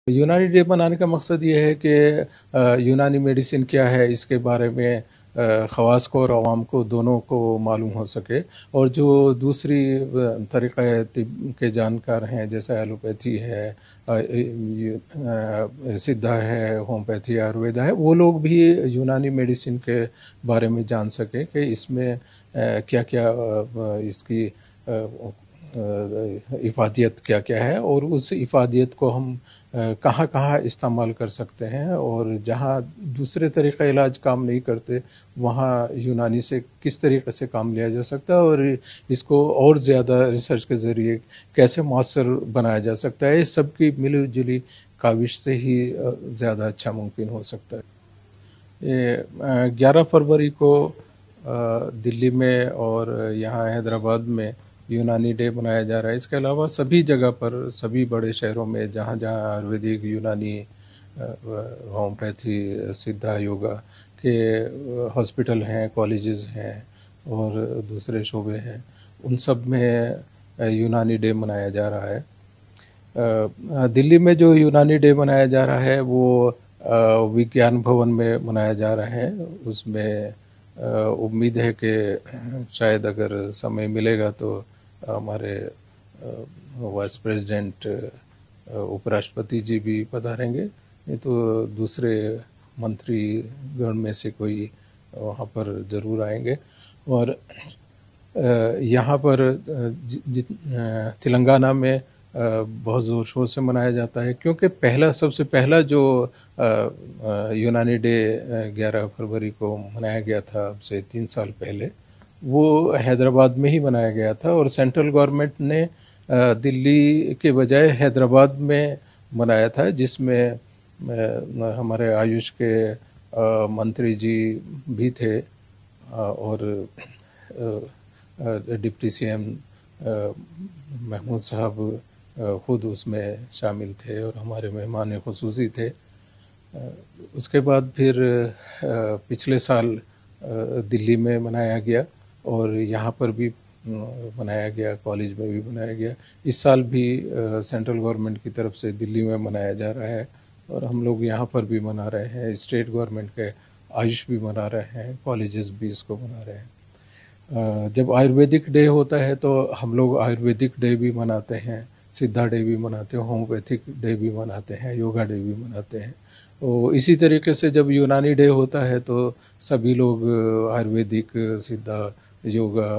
यूनानी डे मनाने का मकसद ये है कि यूनानी मेडिसिन क्या है इसके बारे में ख़वास को और आवाम को दोनों को मालूम हो सके, और जो दूसरी तरीक़ा तिब के जानकार हैं जैसे एलोपैथी है, सिद्धा है, होम्योपैथी आयुर्वेदा है, वो लोग भी यूनानी मेडिसिन के बारे में जान सकें कि इसमें क्या क्या इसकी इफ़ादियत क्या क्या है, और उस इफ़ादियत को हम कहाँ कहाँ इस्तेमाल कर सकते हैं, और जहाँ दूसरे तरीक़े इलाज काम नहीं करते वहाँ यूनानी से किस तरीक़े से काम लिया जा सकता है, और इसको और ज़्यादा रिसर्च के ज़रिए कैसे मौसर बनाया जा सकता है। इस सब की मिली-जुली काविश से ही ज़्यादा अच्छा मुमकिन हो सकता है। ये 11 फरवरी को दिल्ली में और यहाँ हैदराबाद में यूनानी डे मनाया जा रहा है। इसके अलावा सभी जगह पर, सभी बड़े शहरों में जहाँ-जहाँ आयुर्वेदिक, यूनानी, होम्योपैथी, सिद्धा, योगा के हॉस्पिटल हैं, कॉलेजेस हैं और दूसरे शोबे हैं, उन सब में यूनानी डे मनाया जा रहा है। दिल्ली में जो यूनानी डे मनाया जा रहा है वो विज्ञान भवन में मनाया जा रहा है। उसमें उम्मीद है कि शायद अगर समय मिलेगा तो हमारे वाइस प्रेसिडेंट, उपराष्ट्रपति जी भी पधारेंगे, नहीं तो दूसरे मंत्रीगण में से कोई वहाँ पर ज़रूर आएंगे। और यहाँ पर तेलंगाना में बहुत ज़ोर शोर से मनाया जाता है, क्योंकि सबसे पहला जो यूनानी डे 11 फरवरी को मनाया गया था, अब से 3 साल पहले, वो हैदराबाद में ही मनाया गया था, और सेंट्रल गवर्नमेंट ने दिल्ली के बजाय हैदराबाद में मनाया था, जिसमें हमारे आयुष के मंत्री जी भी थे, और डिप्टी सीएम महमूद साहब खुद उसमें शामिल थे और हमारे मेहमान खुसूसी थे। उसके बाद फिर पिछले साल दिल्ली में मनाया गया और यहाँ पर भी मनाया गया, कॉलेज में भी मनाया गया। इस साल भी सेंट्रल गवर्नमेंट की तरफ से दिल्ली में मनाया जा रहा है और हम लोग यहाँ पर भी मना रहे हैं। स्टेट गवर्नमेंट के आयुष भी मना रहे हैं, कॉलेजेस भी इसको मना रहे हैं। जब आयुर्वेदिक डे होता है तो हम लोग आयुर्वेदिक डे भी मनाते हैं, सिद्धा डे भी मनाते हैं, होम्योपैथिक डे भी मनाते हैं, योगा डे भी मनाते हैं। तो इसी तरीके से जब यूनानी डे होता है तो सभी लोग आयुर्वेदिक, सिद्धा, योगा